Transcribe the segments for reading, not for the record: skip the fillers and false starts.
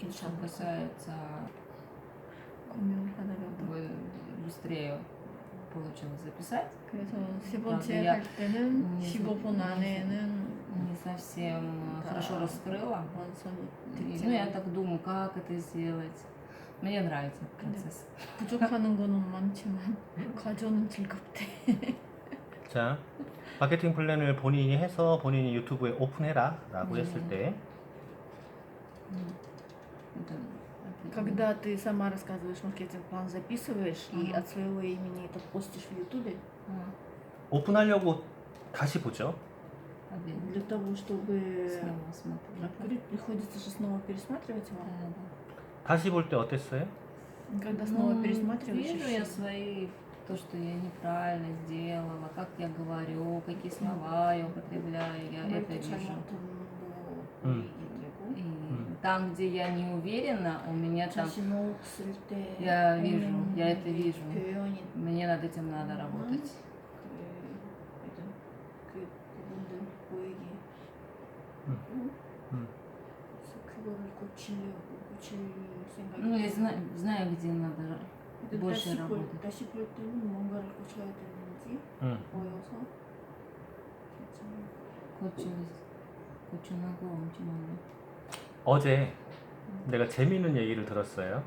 Что касается быстрее получилось записать. 그래서 세 번째 я 할 때는 не 15분 안에는 не совсем хорошо раскрыла. 완성이 Ну, я так думаю, как это сделать. Мне нравится процесс. 부족하는 거는 많지만 과정은 즐겁대. 자, 마케팅 플랜을 본인이 해서 본인이 유튜브에 오픈해라 라고 했을 때 Это Когда ты сама рассказываешь маркетинг-план, записываешь и от своего имени это постишь в Ютубе, 오픈하려고 다시 보죠. отдельно. для того, чтобы Снова смотрю. открыть, приходится же снова пересматривать его. 다시 볼 때 어땠어요? Когда снова Ну, пересматриваешь, вижу я свои, то, что я неправильно сделала, как я говорю, какие слова я употребляю, я это вижу. И там, где я не уверена, у меня там, 자신을 쓸 때, я вижу, я это вижу. 표현이 Мне над этим надо работать. 그 부분들 보이게 그래서 그거를 고칠 생각이 Ну, я знаю, где надо больше 다시 работать. 다시 볼 때는 뭔가를 고쳐야 되는지 보여서 괜찮아요. 고추나고 엄청 많이. 어제 내가 재미있는 얘기를 들었어요.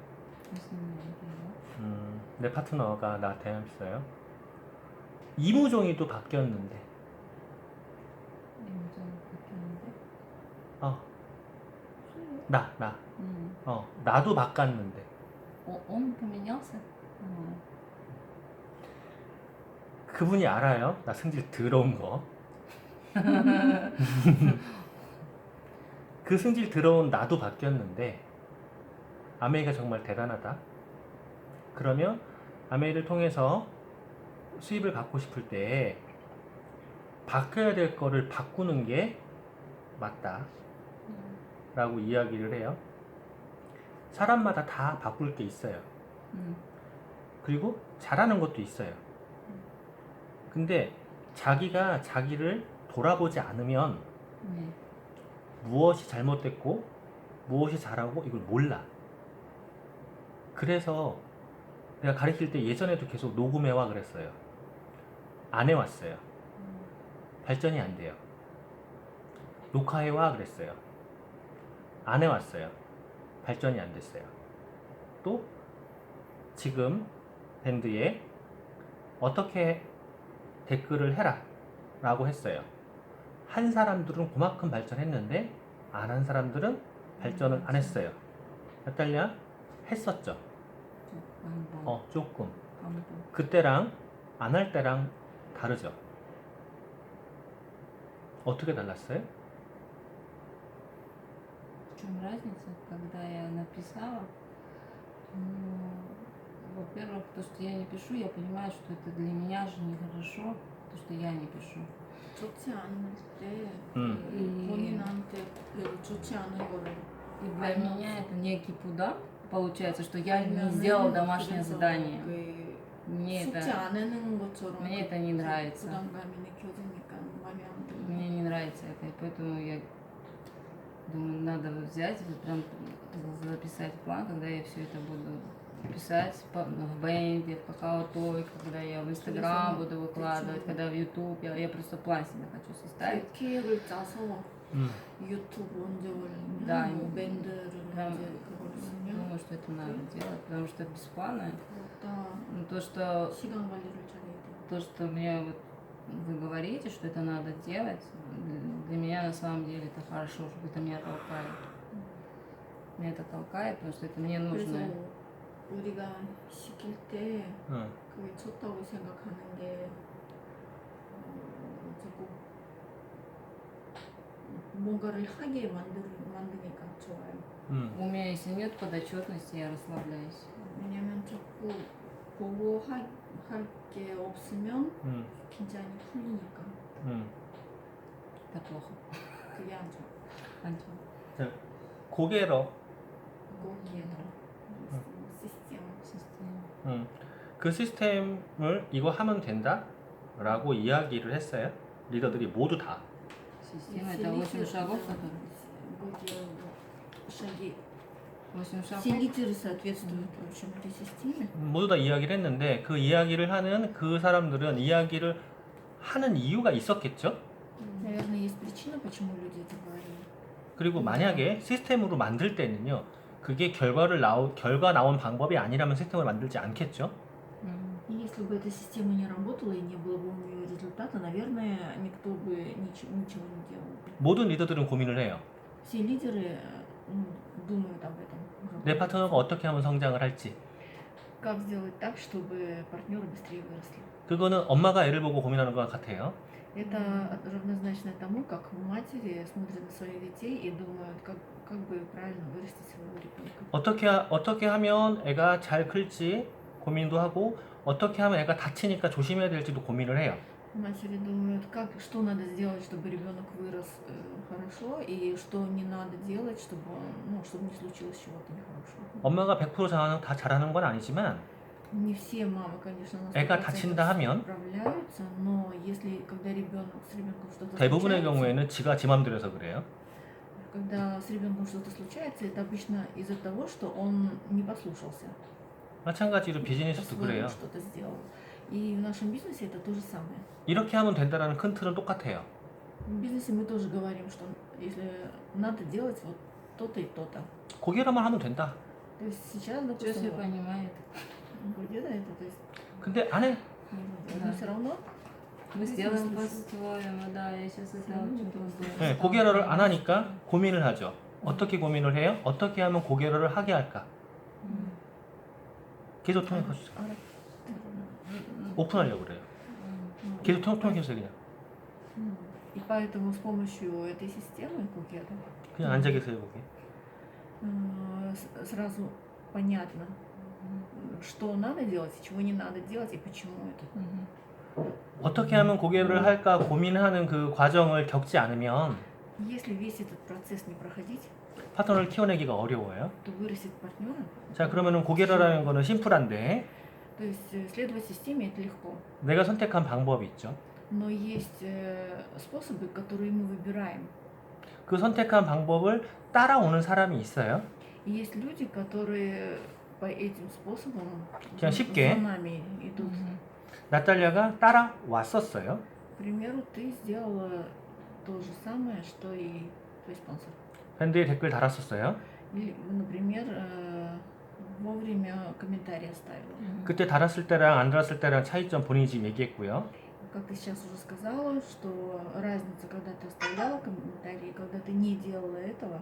무슨 얘기예요? 내 파트너가 나한테 했어요. 이무종이도 바뀌었는데 완전 바뀌었는데? 나 나도 바꿨는데 Он поменялся? 그분이 알아요. 나 성질 더러운 거. 그 성질 더러운 나도 바뀌었는데 아메이가 정말 대단하다. 그러면 아메이를 통해서 수입을 받고 싶을 때 바뀌어야 될 거를 바꾸는 게 맞다 라고 이야기를 해요. 사람마다 다 바꿀 게 있어요. 그리고 잘하는 것도 있어요. 근데 자기가 자기를 돌아보지 않으면 무엇이 잘못됐고 무엇이 잘하고 이걸 몰라. 그래서 내가 가르칠 때 예전에도 계속 녹음해와 그랬어요. 안 해왔어요. 발전이 안 돼요. 녹화해와 그랬어요. 안 해왔어요. 발전이 안 됐어요. 또 지금 밴드에 어떻게 댓글을 해라 라고 했어요. 한 사람들은 그만큼 발전했는데 안 한 사람들은 발전을 안 했어요. 몇 달냐? 했었죠. 조금. 그때랑 안 할 때랑 다르죠. 어떻게 달랐어요? В чем разница, когда я написала? Во-первых, то, что я не пишу, я понимаю, что это для меня же нехорошо, то, что я не пишу. 좋지 않을 때 본인한테 좋지 않은 거를 И для меня это некий пудам. Получается, что я не сделал домашнее задание. Мне 숙제 это, 안 해놓은 것처럼 мне это не нравится. 부담감이 느껴지니까 마음에 안 들어. Мне не нравится это, и поэтому я думаю, надо взять, вот прям записать план, когда я все это буду писать в бенде, в какао-той, когда я в Инстаграм буду выкладывать, когда в Ютуб, я просто план себе хочу составить. 계획을 짜서 유튜브 언제 올리면 Да, 뭐 밴드를 прям 언제 그걸 쓰면 думаю, что это надо делать, потому что без плана, 그것다 ну, то, что 시간 관리를 잘해야 돼. то, что мне вот вы говорите, что это надо делать, для меня на самом деле это хорошо, что это меня толкает. Меня это толкает, потому что это мне нужно. 그래서 우리가 시킬 때 그게 좋다고 생각하는 게 자꾸 뭔가를 하게 만드니까 좋아요. У меня если нет подотчетности, я расслабляюсь. 왜냐면 자꾸 보고 할 게 없으면 긴장이 풀리니까 Это плохо. 그게 안 좋아. 안 좋아. 자, 고개로 거기에다가 시스템. 그 시스템을 이거 하면 된다 라고 이야기를 했어요. 리더들이 모두 다. Система это 8 шагов, которые. шаги. 8 Все шагов. лидеры соответствуют, в общем, этой системе. 모두 다 이야기를 했는데 그 이야기를 하는 그 사람들은 이야기를 하는 이유가 있었겠죠? Наверное, есть причина, почему люди это говорили. 그리고 만약에 시스템으로 만들 때는요. 그게 결과 나온 방법이 아니라면 시스템을 만들지 않겠죠? Мгм. И если бы эта система не работала и не было бы у нее результата, наверное, никто бы ничего не делал. 모든 리더들은 고민을 해요. Все лидеры думают об этом. 내 파트너가 어떻게 하면 성장을 할지. Как сделать так, чтобы партнеры быстрее выросли? 그거는 엄마가 애를 보고 고민하는 것 같아요. Это равнозначно тому, как матери смотрят на своих детей и думают, как бы правильно вырастить своего ребенка. 어떻게 하면 애가 잘 클지 고민도 하고 어떻게 하면 애가 다치니까 조심해야 될지도 고민을 해요. Матери думают, что надо сделать, чтобы ребенок вырос хорошо, и что не надо делать, чтобы не случилось чего-то нехорошего. 엄마가 100% 다 잘하는 건 아니지만 Не все мамы, конечно, на 애가 100% 다친다 하면 справляются, но когда с ребенком что-то 대부분의 случается, 경우에는 지가 지 맘대로 해서 그래요. когда с ребенком что-то случается, это обычно из-за того, что он не послушался, 마찬가지로 비즈니스도 по-своему 그래요. что-то сделал. И в нашем бизнесе это то же самое. 이렇게 하면 된다라는 큰 틀은 똑같아요. В бизнесе мы тоже говорим, что если надо делать вот то-то и то-то. 고개로만 하면 된다. То есть сейчас, Чё допустим, себе понимает. где-то это, то есть 근데 안 해. не будет. Да. Но все равно Мы Если сделаем не по-своему, да, я сейчас это равно очень не круто. 네, 고개로를 안 하니까 고민을 하죠. 어떻게 고민을 해요? 어떻게 하면 고개로를 하게 할까? Мгм. 계속 통역해주세요. 오픈하려고 그래요. Мгм. 계속 통역해주세요 그냥. И поэтому с помощью этой системы Кукета 그냥 앉아 계세요 거기. сразу понятно, что надо делать, чего не надо делать и почему это. Мгм. 어떻게 하면 고개로를 할까 고민하는 그 과정을 겪지 않으면 Если весь этот процесс не проходить, 파트너를 키워내기가 어려워요. то вырастет партнера. 자 그러면은 고개로라는 거는 심플한데 То есть следовать системе это легко. 내가 선택한 방법이 있죠. Но есть способы, которые мы выбираем. 그 선택한 방법을 따라오는 사람이 있어요. И есть люди, которые по этим способам 그냥 쉽게. за нами идут. Мгм. 나탈리아가 따라왔었어요. К примеру, ты сделала то же самое, что и твой спонсор. 밴드에 댓글 달았었어요. Или, например, вовремя комментарий оставила. Мгм. 그때 달았을 때랑 안 달았을 때랑 차이점 본인이 지금 얘기했고요. Как ты сейчас уже сказала, что разница, когда ты оставляла комментарии, когда ты не делала этого,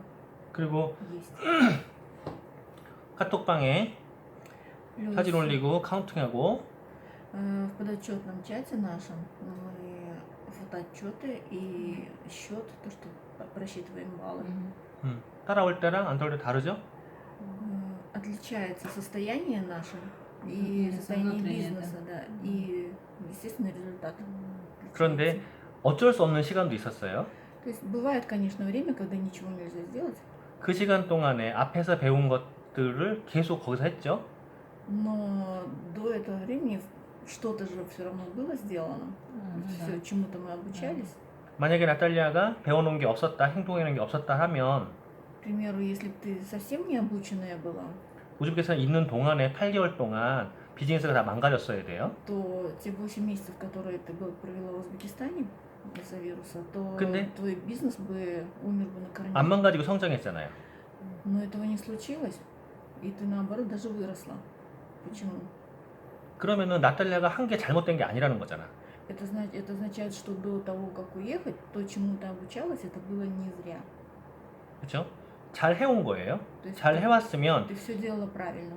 그리고 есть. 카톡방에 Плюс, 사진 올리고 카운팅하고 в подотчетном чате нашем мы фотоотчеты и счет, то, что просчитываем баллы. Мгм. 따라올 때랑 안 따라올 때 다르죠? Отличается состояние наше и Мгм, состояние внутреннее, бизнеса, да, и, естественно, результат. 그런데 어쩔 수 없는 시간도 있었어요. То есть бывает, конечно, время, когда ничего нельзя сделать, 그 시간 동안에 앞에서 배운 것들을 계속 거기서 했죠. но до этого времени что-то же все равно было сделано. Ну да. Все, чему-то мы обучались. 만약에 나탈리아가 배워놓은 게 없었다, 행동해놓은 게 없었다 하면 К примеру, если бы ты совсем не обученная была, 우즈베키스탄에 있는 동안에 8개월 동안 비즈니스가 다 망가졌어야 돼요. то те 8 месяцев, которые ты провела в Узбекистане из-за вируса, то 근데 твой бизнес бы умер бы на корню. 안 망가지고 성장했잖아요. Но этого не случилось, и ты наоборот даже выросла. Почему? 그러면은 나탈리아가 한 게 잘못된 게 아니라는 거잖아. Это означает, что до того, как уехать, то, чему ты обучалась, это было не зря. 그렇죠? 잘 해온 거예요. То есть 잘 해왔으면 ты все делала правильно.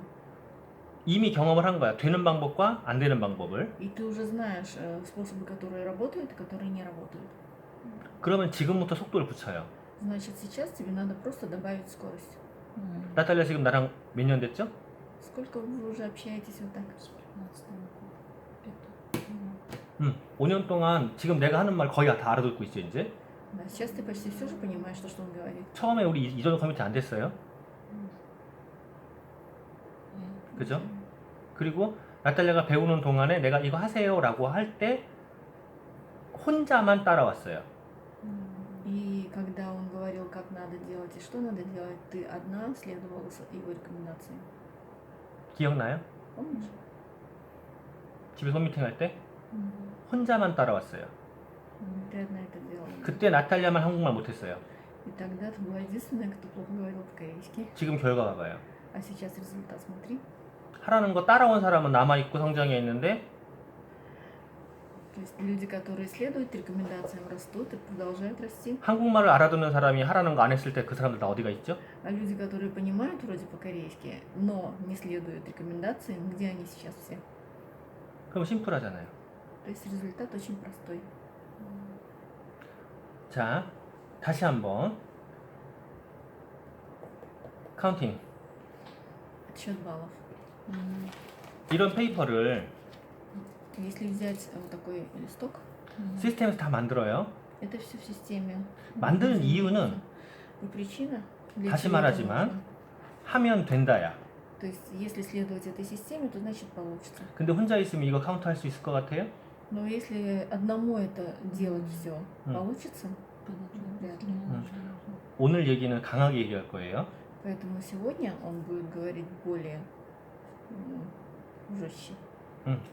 이미 경험을 한 거야. 되는 방법과 안 되는 방법을. И ты уже знаешь способы, которые работают и которые не работают. 그러면 지금부터 속도를 붙여요. Значит, сейчас тебе надо просто добавить скорость. Мгм. 나탈리아 지금 나랑 몇 년 됐죠? Сколько вы уже общаетесь вот так? 15 года. 5년 동안 지금 내가 하는 말 거의 다 알아듣고 있어 이제. Да, сейчас ты почти все же понимаешь, что он говорит. 처음에 우리 이 정도 커뮤니티 안 됐어요. 예. 그죠? 그리고 나탈리아가 배우는 동안에 내가 이거 하세요라고 할 때 혼자만 따라왔어요. И когда он говорил говорил, как надо делать и что надо делать, ты одна следовала его рекомендациям. 기억나요? Помнишь? 집에 홈미팅 할 때 혼자만 따라왔어요. Ты одна это делала. 그때 나탈리아만 한국말 못했어요. И тогда ты была единственная, кто плохо говорил по-корейски. 지금 결과 봐봐요. А сейчас результат смотри. 하라는 거 따라온 사람은 남아있고 성장해 있는데 То есть люди, которые следуют рекомендациям, растут и продолжают расти. 한국말을 알아듣는 사람이 하라는 거 안 했을 때 그 사람들 다 어디가 있죠? А люди, которые понимают вроде по-корейски, но не следуют рекомендациям, где они сейчас все? 그럼 심플하잖아요. То есть результат очень простой. 자, 다시 한번 카운팅. Отсчет баллов. 이런 페이퍼를 Если взять вот такой листок, 시스템에서 다 만들어요. это все в системе. 만드는 이유는 И причина для 다시 чего это 말하지만 нужно. 하면 된다야. То есть, если следовать этой системе, то значит получится. 근데 혼자 있으면 이거 카운트 할 수 있을 것 같아요? Но если одному это делать все, М. получится? Вряд ли. 오늘 얘기는 강하게 얘기할 거예요. Поэтому сегодня он будет говорить более жестче.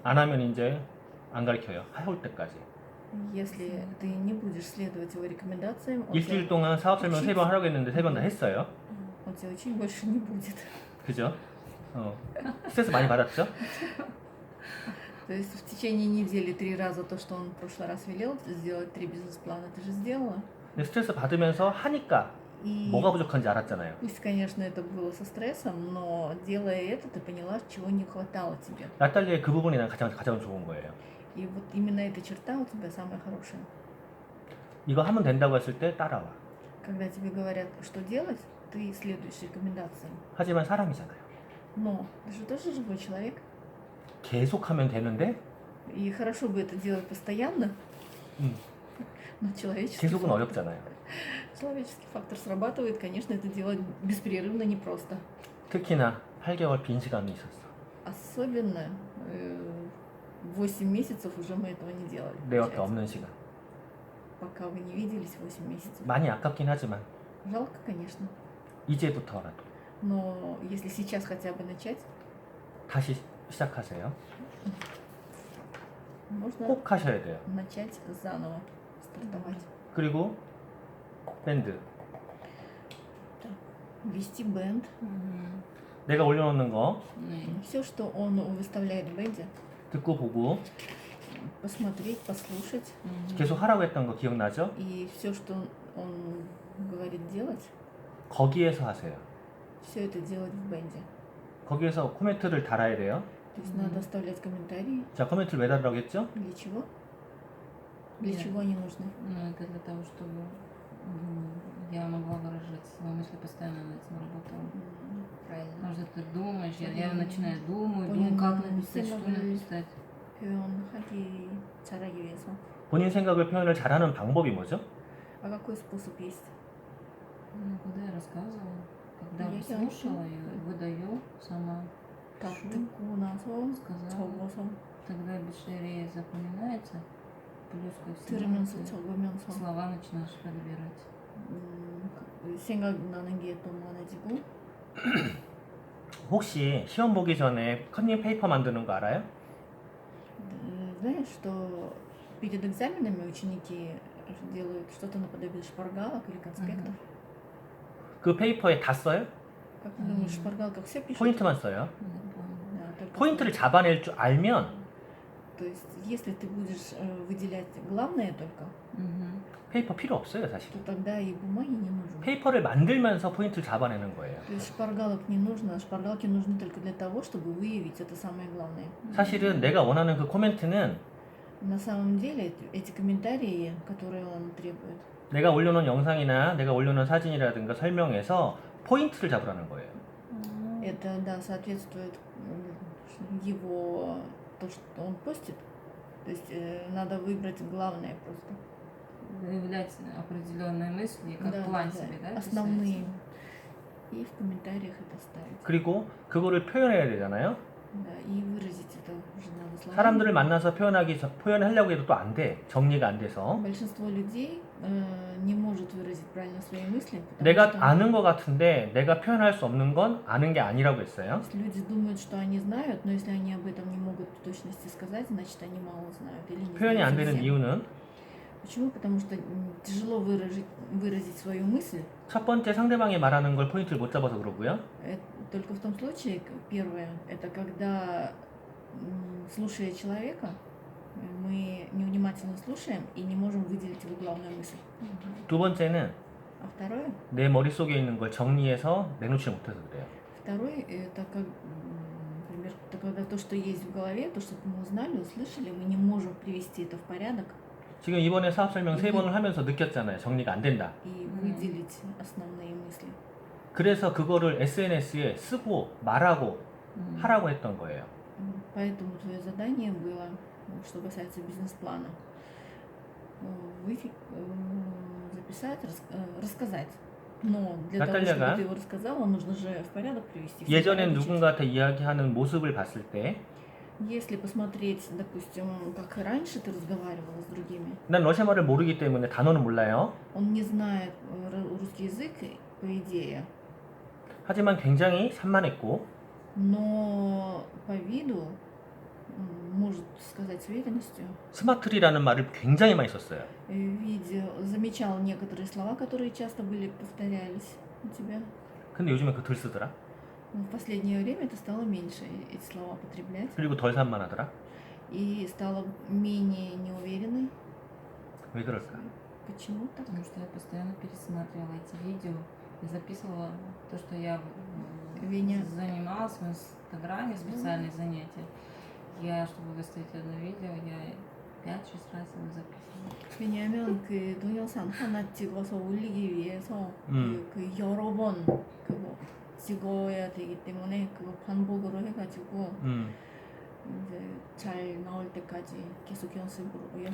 안 하면 이제 안 가르쳐요. 해올 때까지. Если ты не будешь следовать его рекомендациям, 일주일 동안 사업 설명 3번 하라고 했는데 3번 다 했어요. он тебя учить больше не будет. 그죠? 스트레스 많이 받았죠? То есть в течение недели 3 раза то, что он в прошлый раз велел сделать 3 бизнес-плана, ты же сделала. 근데 스트레스 받으면서 하니까 И 뭐가 부족한지 알았잖아요. пусть, конечно, это было со стрессом, но делая это, ты поняла, чего не хватало тебе. 나탈리의 그 부분이 난 가장 좋은 거예요. И вот именно эта черта у тебя самая хорошая. 이거 하면 된다고 했을 때 따라와. Когда тебе говорят, что делать, ты следуешь рекомендациям. 하지만 사람이잖아요. Но ты же тоже живой человек. 계속 하면 되는데 И хорошо бы это делать постоянно, 음, но человеческий 계속은 фактор, 어렵잖아요. человеческий фактор срабатывает, конечно, это делать беспрерывно непросто. 특히나 8개월 빈 시간이 있었어. Особенно 8 месяцев уже мы этого не делали. 내 옆에 получается. 없는 시간. Пока вы не виделись 8 месяцев. 많이 아깝긴 하지만 Жалко, конечно. 이제부터라도 Но если сейчас хотя бы начать, 다시 시작하세요. можно 꼭 하셔야 돼요. начать заново стартовать. 그리고 밴드. Вести бенд. 내가 올려놓는 거 Все, что он выставляет в бенде, 듣고 보고 посмотреть, послушать. 계속 하라고 했던 거 기억나죠? И все, что он говорит делать, 거기에서 하세요. все это делать в бенде. 거기에서 코멘트를 달아야 돼요. То есть надо оставлять комментарии. 자, 코멘트를 왜 달라고 했죠? Для чего? Для Нет. чего они нужны? Ну, это для того, чтобы я могла выражать свои мысли, постоянно над этим работала. Правильно. Потому что ты думаешь, я Понятно. начинаю думать, Понятно. как написать, что Сильно написать. 표현하기 잘하기 위해서. 본인 생각을 표현을 잘하는 방법이 뭐죠? А какой способ есть? Ну, когда я рассказывала, когда Я слушала слушаю. ее, выдаю сама, Так, Шу. 듣고 나서 сказала, 적어서 тогда быстрее запоминается, плюс ко всему 들으면서 ты 적으면서 слова начинаешь подбирать. 생각나는 게 또 많아지고. 혹시 시험 보기 전에 컨닝 페이퍼 만드는 거 알아요? Знаешь, что перед экзаменами ученики делают что-то наподобие шпаргалок или конспектов? 그 페이퍼에 다 써요? Как ты думаешь, в шпаргалках все пишут? 포인트만 써요. Я помню. Да, только 포인트를 잡아낼 줄 알면 То есть, если ты будешь выделять главное только, 페이퍼 필요 없어요, 사실. то тогда и бумаги не нужно. 페이퍼를 만들면서 포인트를 잡아내는 거예요. То есть шпаргалок не нужно, а шпаргалки нужны только для того, чтобы выявить это самое главное. 사실은 내가 원하는 그 코멘트는 На самом деле эти комментарии, которые он требует, 내가 올려놓은 영상이나 내가 올려놓은 사진이라든가 설명에서 포인트를 잡으라는 거예요. это да, соответствует его то, что он постит. То есть надо выбрать главное просто. Выявлять определенные мысли, как Да, план да, себе, да? основные. писать? И в комментариях это ставить. 그리고 그거를 표현해야 되잖아요. Да, и выразить это уже надо словами. 사람들을 만나서 표현하려고 해도 또 안 돼. 정리가 안 돼서. Большинство людей не может выразить правильно свои мысли, потому 내가 что 아는 것 같은데 내가 표현할 수 없는 건 아는 게 아니라고 했어요. если люди думают, что они знают, но если они об этом не могут в точности сказать, значит они мало знают или не 표현이 안 знают 되는 совсем. 이유는 Почему? Потому что тяжело выразить свою мысль. 첫 번째 상대방이 말하는 걸 포인트를 못 잡아서 кру고요. Только в том случае, первое, это когда, слушая человека, мы невнимательно слушаем и не можем выделить его главную мысль. 두 번째는 А второе, 내 머릿속에 있는 걸 정리해서 내놓지 못해서 그래요. это как, например, это когда то, что есть в голове, то, что мы узнали, услышали, мы не можем привести это в порядок 지금 이번에 사업 설명 3번을 하면서 느꼈잖아요. 정리가 안 된다. и выделить основные мысли. 그래서 그거를 SNS에 쓰고 말하고 하라고 했던 거예요. Поэтому твое задание было, что касается бизнес-плана, записать, рассказать. Но для того, чтобы 나탈리아가 ты его рассказала, нужно же в порядок привести. 예전엔 누군가한테 이야기하는 모습을 봤을 때 Если посмотреть, допустим, как раньше ты разговаривала с другими, 난 러시아 말을 모르기 때문에 단어는 몰라요. он не знает русский язык, по идее, 하지만 굉장히 산만했고 но по виду может сказать с уверенностью. 스마트리라는 말을 굉장히 많이 썼어요. Замечал некоторые слова, которые часто повторялись у тебя. 근데 요즘에 그덜 쓰더라. Но в последнее время это стало меньше эти слова употреблять 그리고 덜 산만하더라. и стало менее неуверенной. 왜 그럴까? Почему так? Потому что я постоянно пересматривала эти видео и записывала то, что я Веня. занималась в Инстаграме, специальные занятия. Я, чтобы выставить одно видео, я 5-6 раз его записывала. 왜냐하면 그 동영상 하나 찍어서 올리기 위해서 그 여러 번 그거 찍어야 되기 때문에 그거 반복으로 해가지고 이제 잘 나올 때까지 계속 연습.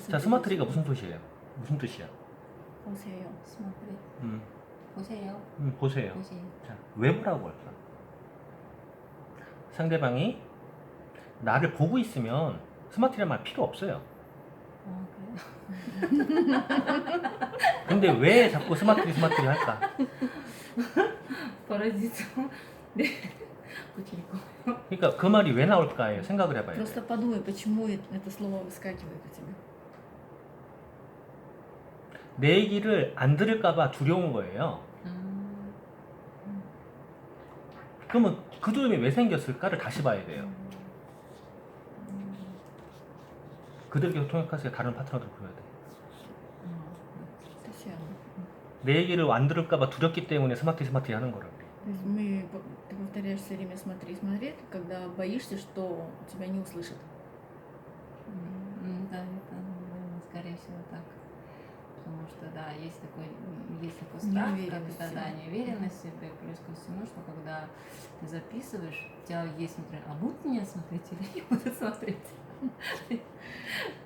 자, 스마트리가 무슨 뜻이에요? 무슨 뜻이야? 보세요. Смотри. 음, 보세요. 보세요. 보세요. 자, 왜 보라고 할까? 상대방이 나를 보고 있으면 스마트리란 말 필요 없어요. 아, 그래요? 근데 왜 자꾸 스마트리 할까? Паразит. 네. Кучерьку. 그러니까 그 말이 왜 나올까요? 생각을 해봐야 돼요. Просто подумай, почему это слово выскакивает у тебя. 내 얘기를 안 들을까봐 두려운 거예요. 그러면 그 두려움이 왜 생겼을까를 다시 봐야 돼요. 그들에게 통역하세요. 다른 파트너들 보여야 돼. Совсем. 내 얘기를 안 들을까봐 두렵기 때문에 스마트리 하는 거라고. То есть ты повторяешь все время смотри, когда боишься, что тебя не услышат. Да, это, наверное, скорее всего так. Потому что, да, есть такой страх, Неуверенность, как это, да, да. неуверенность в себе, плюс ко всему, что когда ты записываешь, у тебя есть, например, а будут меня смотреть или не будут смотреть?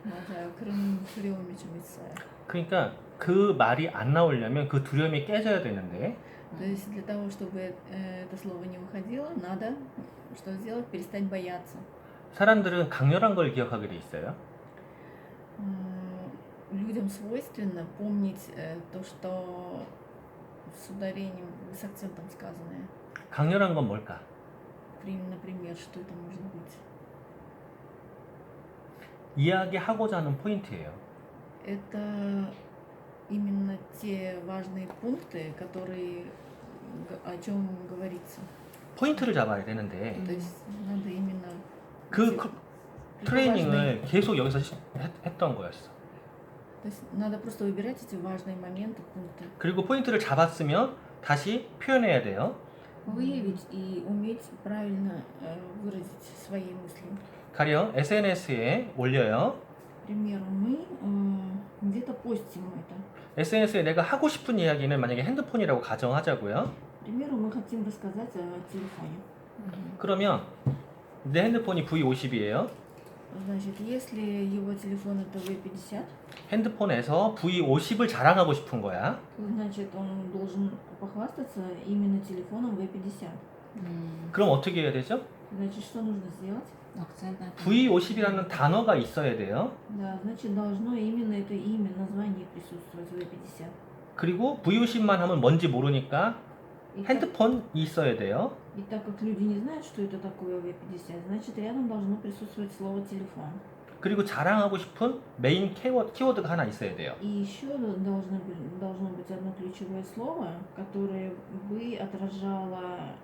맞아요. 그런 두려움이 좀 있어요. 그러니까 그 말이 안 나오려면 그 두려움이 깨져야 되는데 То есть для того, чтобы это слово не уходило, надо что сделать? Перестать бояться. 사람들은 강렬한 걸 기억하게 돼 있어요. Людям свойственно помнить то, что с ударением, с акцентом сказанное. 강렬한 건 뭘까? Например, что это может быть? 이야기하고자 하는 포인트예요. Это именно те важные пункты, которые о чем говорится. 포인트를 잡아야 되는데 То есть надо именно 그 важные- 트레이닝을 계속 여기서 했던 거였어. То есть надо просто выбирать эти важные моменты, пункты. 그리고 포인트를 잡았으면 다시 표현해야 돼요. Выявить и уметь правильно выразить свои мысли. 가령 SNS에 올려요. К примеру, мы где-то постим это. SNS에 내가 하고 싶은 이야기는 만약에 핸드폰이라고 가정하자고요. К примеру, мы хотим рассказать о телефоне. 그러면 내 핸드폰이 V50이에요. Значит, если его телефон это V50, 핸드폰에서 V50을 자랑하고 싶은 거야. значит, он должен похвастаться именно телефоном V50. 그럼 어떻게 해야 되죠? Значит, что нужно сделать? Акцент на V50이라는 단어가 있어야 돼요. Да, значит, должно именно это имя, название присутствовать в V50. 그리고 V50만 하면 뭔지 모르니까 И так, 핸드폰이 있어야 돼요. и так как люди не знают, что это такое V50, значит, рядом должно присутствовать слово телефон. 그리고 자랑하고 싶은 메인 키워드가 하나 있어야 돼요. И еще должно быть одно ключевое слово, которое бы отражало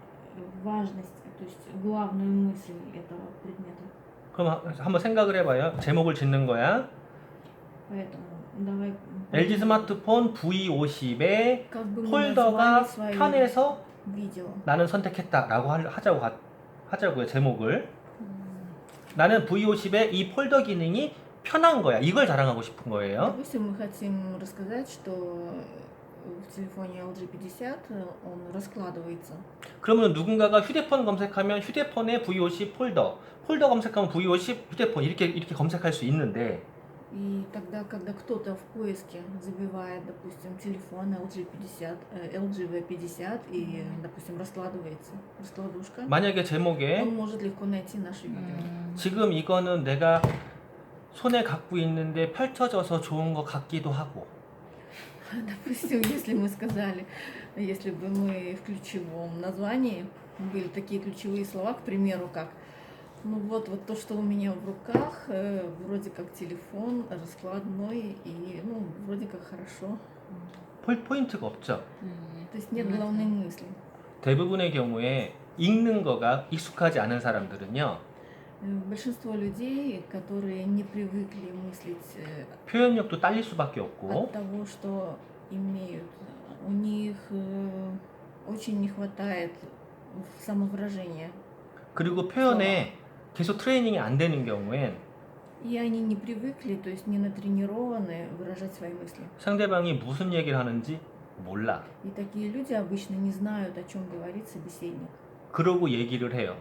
важность, то есть главную мысль этого предмета. 그럼 한번 생각을 해봐요. 제목을 짓는 거야. Поэтому давай LG 스마트폰 V50에 как бы мы 폴더가 назвали свое 편해서 видео. 나는 선택했다라고 하자고요. 제목을. 나는 V50에 이 폴더 기능이 편한 거야. 이걸 자랑하고 싶은 거예요. Допустим, мы хотим рассказать, что в телефоне LG 50 он раскладывается. 그러면 누군가가 휴대폰 검색하면 휴대폰에 V50 폴더 검색하면 V50 휴대폰 이렇게 검색할 수 있는데 И тогда, когда кто-то в поиске забивает, допустим, телефон LG 50, LG V50 и, допустим, раскладывается, раскладушка, 만약에 제목에 он может легко найти наше видео. 지금 이거는 내가 손에 갖고 있는데 펼쳐져서 좋은 것 같기도 하고 Допустим, если мы сказали, если бы мы в ключевом названии были такие ключевые слова, к примеру, как ну вот то, что у меня в руках, вроде как телефон раскладной и ну вроде как хорошо. 포인트가 없죠. То есть нет главной мысли. 대부분의 경우에 읽는 거가 익숙하지 않은 사람들은요. Большинство людей, которые не привыкли мыслить 표현력도 딸릴 수밖에 없고 от того, что имеют, у них очень не хватает самовыражения. 그리고 표현에 계속 트레이닝이 안 되는 경우엔 И они не привыкли, то есть не натренированы выражать свои мысли. 상대방이 무슨 얘기를 하는지 몰라. И такие люди обычно не знают, о чем говорит собеседник. 그러고 얘기를 해요.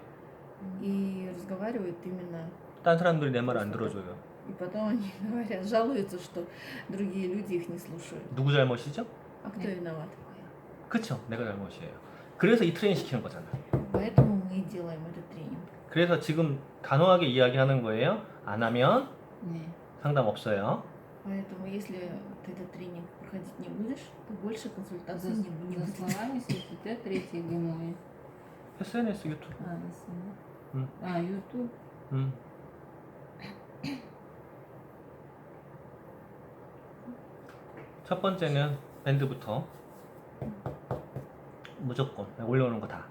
И разговаривают именно. 딴 사람들이 내 말 안 들어줘요. И потом они говорят, жалуются, что другие люди их не слушают. 누구 잘못이죠? А кто виноват? 그쵸, 내가 잘못이에요. 그래서 이 트레이닝 시키는 거잖아. Поэтому мы и делаем этот тренинг. 그래서 지금 단호하게 이야기하는 거예요. 안 하면 네. 상담 없어요. Поэтому если ты этот тренинг проходить не будешь, то больше консультаций За, не за будет. словами следите, третий гемой. SNS, 유튜브. YouTube. 첫 번째는 밴드부터 무조건 올려오는 거 다.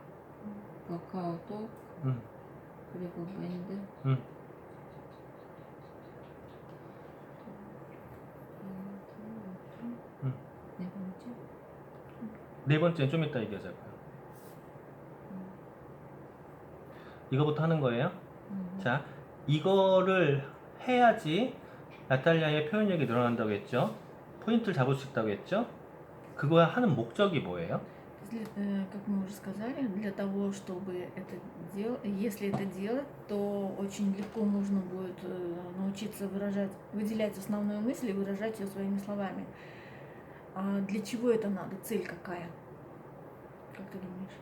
카카오톡. 응. 그리고 밴드. 응. 응. 네 번째. 네 번째는 좀 이따 얘기하자고요. 이거부터 하는 거예요. 자, 이거를 해야지 나탈리아의 표현력이 늘어난다고 했죠. 포인트를 잡을 수 있다고 했죠. 그거 하는 목적이 뭐예요? Как мы уже сказали, для того, чтобы это делать, если это делать, то очень легко можно будет научиться выделять основную мысль и выражать ее своими словами. А для чего это надо? Цель какая? Как ты думаешь?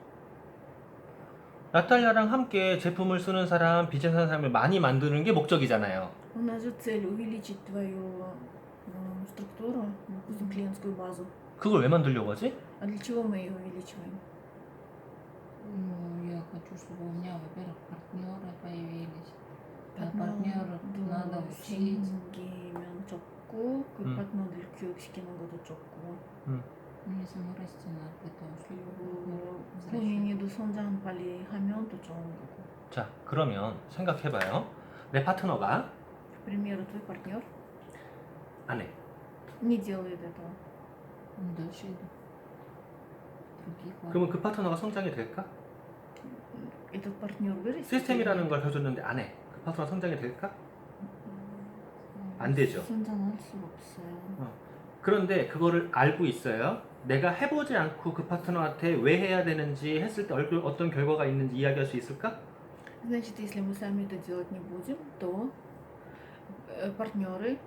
나탈리아랑 함께 제품을 쓰는 사람, 비즈니스 사람을 많이 만드는 게 목적이잖아요. У нас же цель увеличить твою структуру, допустим, клиентскую базу. 그걸 왜 만들려고 하지? А для чего мы ее увеличиваем? Ну, я хочу, чтобы у меня, во-первых, партнеры появились. А партнеров надо учить. 생기면 좋고 그 파트너들 교육시키는 것도 좋고 Мне самой расти надо для того, чтобы 그리고 본인이도 성장 빨리 하면 더 좋은 거고. 자, 그러면 생각해봐요. 내 파트너가 К примеру, твой партнер 안 해. не делает этого. дальше иду. Других 그러면 그 파트너가 성장이 될까? Этот партнер вырастет. 시스템이라는 걸 해줬는데 안 해. 그 파트너 성장이 될까? 안 되죠. 성장할 수 없어요. 그런데 그거를 알고 있어요. 내가 해보지 않고 그 파트너한테 왜 해야 되는지 했을 때 어떤 결과가 있는지 이야기할 수 있을까? Значит, если мы сами это делать не будем, то партнеры,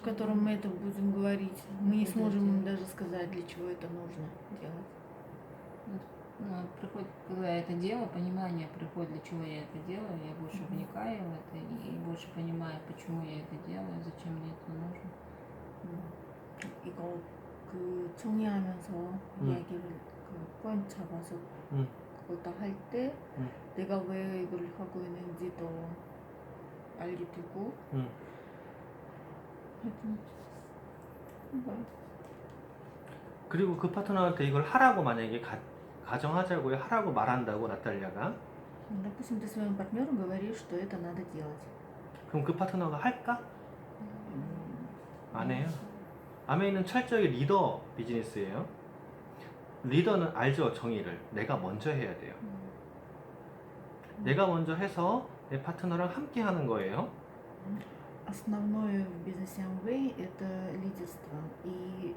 которым мы это будем говорить, мы не сможем им даже сказать, для чего это нужно делать. Но приходит, когда я это делаю, понимание приходит, для чего я это делаю, я больше вникаю в это и больше понимаю, почему я это делаю, зачем мне это нужно. 이거 그 정리하면서 이야기를 그 포인트 잡아서 그거 딱 할 때 내가 왜 이걸 하고 있는지도 알게 되고 하여튼 뭐 그리고 그 파트너한테 이걸 하라고 만약에 가정하자고요. 하라고 말한다고 나탈리아가. допустим, ты своему партнеру говоришь, что это надо делать. 그럼 그 파트너가 할까? 안 해요. 아메이는 철저히 리더 비즈니스예요. 리더는 알죠, 정의를. 내가 먼저 해야 돼요. 내가 먼저 해서 내 파트너랑 함께 하는 거예요. Основное в бизнесе Amway это лидерство. И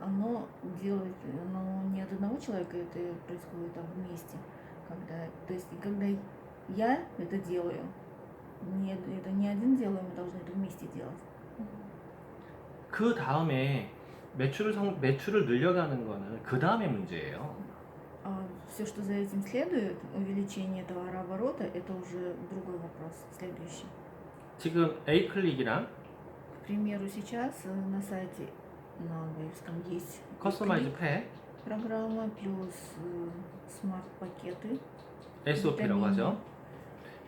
оно делает, оно не от одного человека, это происходит там вместе. То есть, когда я это делаю, это не один делаю, мы должны это вместе делать. 그 다음에 매출을 늘려가는 거는 그 다음에 문제예요. Все, что за этим следует, увеличение товарооборота, это уже другой вопрос, следующий. 지금 A클릭이랑 К примеру, сейчас на сайте на английском есть 커스터마이즈 팩, программа плюс смарт-пакеты. SOP라고 하죠.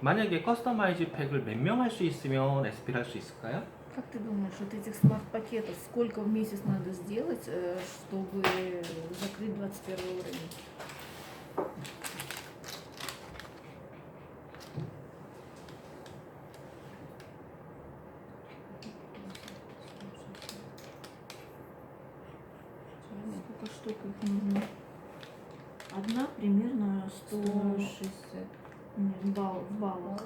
만약에 커스터마이즈 팩을 몇 명 할 수 있으면 SP를 할 수 있을까요? Как ты думаешь, вот этих смарт-пакетов сколько в месяц надо сделать, чтобы закрыть 21 уровень? Сколько штук их нужно? Одна примерно 160 баллов.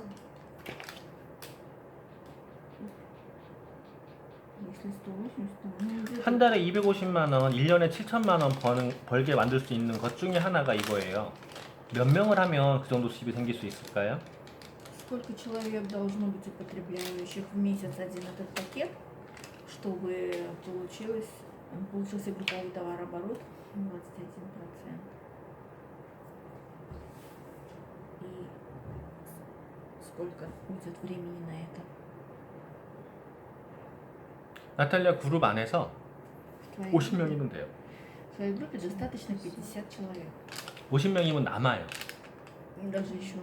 Если 180, то 한 달에 250만 원, 1년에 7천만 원 벌게 만들 수 있는 것 중에 하나가 이거예요. 몇 명을 하면 그 정도 수입이 생길 수 있을까요? сколько человек должно быть употребляющих в месяц один этот пакет, чтобы получился групповой товарооборот 21%. И сколько уйдет времени на это? 나탈리아 그룹 안에서 В твоей 50명이면 돼요. В твоей группе достаточно 50 человек. 50명이면 남아요. Даже еще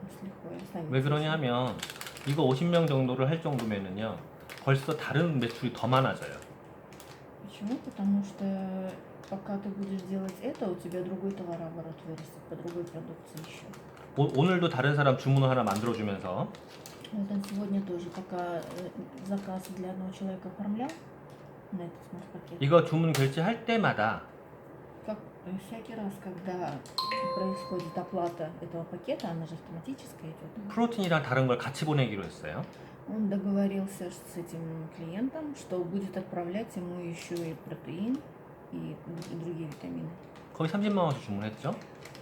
с лихвой останется. 왜 그러냐 하면 이거 50명 정도를 할 정도면은요 벌써 다른 매출이 더 많아져요. Почему? Потому что пока ты будешь делать это, у тебя другой товарооборот вырастет по другой продукции еще. 오늘도 다른 사람 주문을 하나 만들어주면서 Вот он сегодня тоже, пока заказ для одного человека оформлял на этот смарт-пакет, 이거 주문 결제할 때마다 как всякий раз, когда происходит оплата этого пакета, она же автоматически идет. 프로틴이랑 다른 걸 같이 보내기로 했어요. Он договорился с этим клиентом, что будет отправлять ему еще и протеин и другие витамины. 거의 30만 원씩 주문했죠.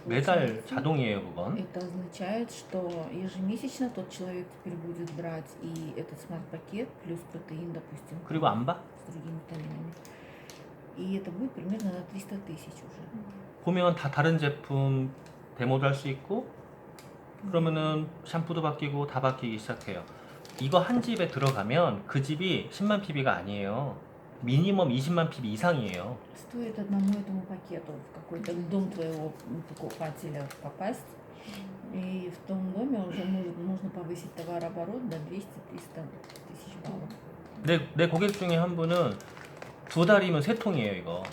매달 자동이에요 그건. Это означает, что ежемесячно тот человек теперь будет брать и этот смарт-пакет плюс протеин, допустим, 그리고 안 봐? с другими витаминами. И это будет примерно на 300 тысяч уже. 보면 다 다른 제품 데모도 할 수 있고 그러면은 샴푸도 바뀌고 다 바뀌기 시작해요. 이거 한 집에 들어가면 그 집이 10만 PB가 아니에요. 미니멈 20만 PB 이상이에요. Стоит одному этому пакету в какой-то дом твоего покупателя попасть, и в том доме уже можно повысить товарооборот до 200-300 тысяч баллов. 내 고객 중에 한 분은 2달이면 3통이에요 이거.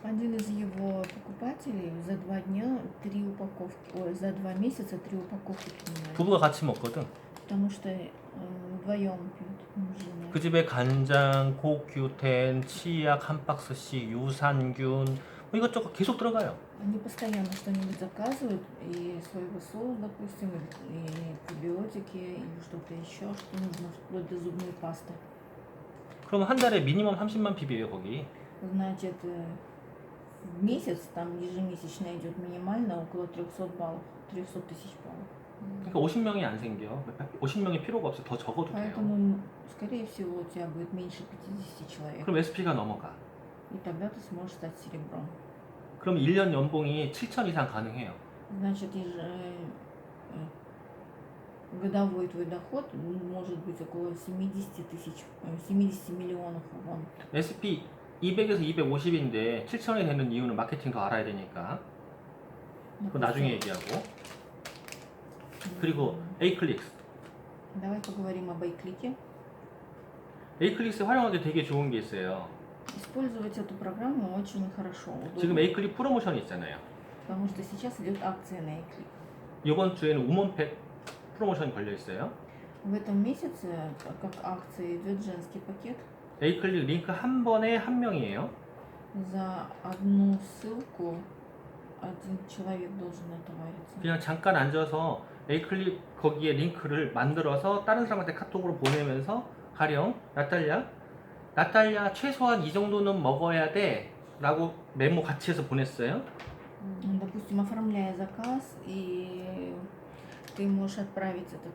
Один из его покупателей за 2 дня 3 упаковки, за 2 месяца 3 упаковки принимает. 부부가 같이 먹거든. Потому что вдвоем пьют мужчины. 그 집에 간장, 고큐텐, 치약 한 박스씩, 유산균 뭐 이것저것 계속 들어가요. Они постоянно что-нибудь заказывают, и соевый соус, допустим, и пробиотики, или что-то еще, что нужно, вплоть до зубной пасты. 그럼 한 달에 미니멈 30만 PB예요 거기. Значит, в месяц, там ежемесячно идет минимально около 300 баллов, 300 тысяч баллов. 그러니까 50명이 안 생겨. 50명이 필요가 없어. 더 적어도 돼요. Поэтому, скорее всего, у тебя будет меньше 50 человек. 그럼 SP가 넘어가. И тогда ты сможешь стать серебром. 그럼 1년 연봉이 7천 이상 가능해요. Значит, годовой твой доход может быть около 70 тысяч, 70 миллионов вон. SP 200에서 250인데 7천이 되는 이유는 마케팅 더 알아야 되니까. 그건 나중에 얘기하고. 그리고 A클릭스. Давай поговорим об iClick. A클릭스 활용하기 되게 좋은 게 있어요. Использовать эту программу очень хорошо, удобно. 지금 A클릭 프로모션이 있잖아요. Потому что сейчас идет акция на iClick. 이번 주에는 우먼팩 프로모션이 걸려 있어요. В этом месяце, как акция, идет женский пакет. A클릭 링크 한 번에 한 명이에요. За одну ссылку один человек должен отовариться. 그냥 잠깐 앉아서 A클릭 거기에 링크를 만들어서 다른 사람한테 카톡으로 보내면서 가령 나탈야 최소한 이 정도는 먹어야 돼 라고 메모 같이 해서 보냈어요. Допустим, оформляя заказ, и ты можешь отправить этот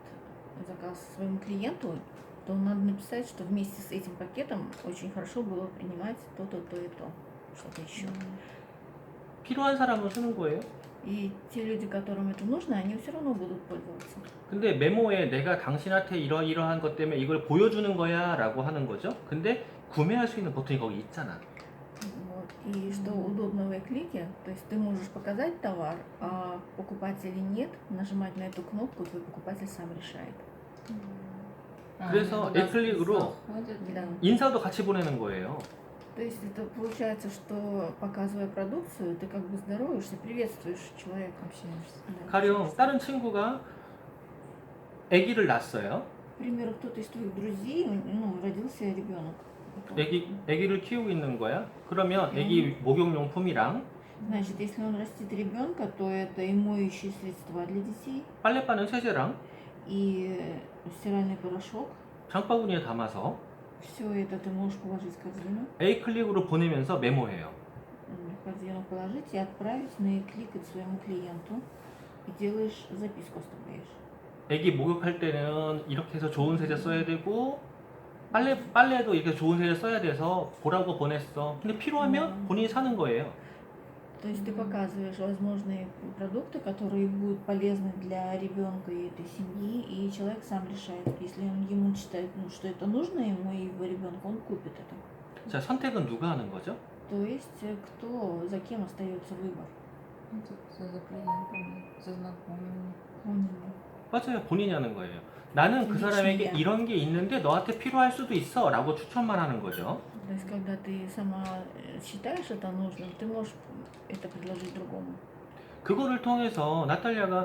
заказ своему клиенту, то надо написать, что вместе с этим пакетом очень хорошо было принимать то-то, то и то, что-то еще. 필요한 사람은 쓰는 거예요. И те люди, которым это нужно, они все равно будут пользоваться. 근데 메모에 내가 당신한테 이러이러한 것 때문에 이걸 보여주는 거야 라고 하는 거죠. 근데 구매할 수 있는 버튼이 거기 있잖아. Вот. И что удобно в iClick, то есть ты можешь показать товар, а покупать или нет, нажимать на эту кнопку, твой покупатель сам решает. 그래서 A클릭으로 Да. 인사도 같이 보내는 거예요. То есть это получается, что показывая продукцию, ты как бы здороваешься, приветствуешь человека. Общаешься. Да. 가령 다른 친구가 아기를 낳았어요. К примеру, кто-то из твоих друзей, ну, родился ребенок. 아기를 키우고 있는 거야. 그러면 아기 목욕용품이랑 Значит, если он растит ребенка, то это и моющие средства для детей, 빨래바는 세제랑 и стиральный порошок. 장바구니에 담아서 Все это ты можешь положить в корзину. A클릭으로 보내면서 메모해요. В корзину положить и отправить на кликать своему клиенту. И делаешь записку, оставляешь. 아기 목욕할 때는 이렇게 해서 좋은 세제 써야 되고 빨래도 이렇게 좋은 세제 써야 돼서 보라고 보냈어. 근데 필요하면 본인이 사는 거예요. То есть ты показываешь возможные продукты, которые будут полезны для ребенка и этой семьи, и человек сам решает, если он ему считает, ну, что это нужно ему и его ребенку, он купит это. 자, 선택은 누가 하는 거죠? То есть кто, за кем остается выбор? Ну, тут за клиентами, за знакомыми. 맞아요. 본인이 하는 거예요. 나는 그 사람에게 이런 게 있는데 너한테 필요할 수도 있어 라고 추천만 하는 거죠. То есть когда ты сама считаешь это нужным, ты можешь это предложить другому. 그거를 통해서 나탈리아가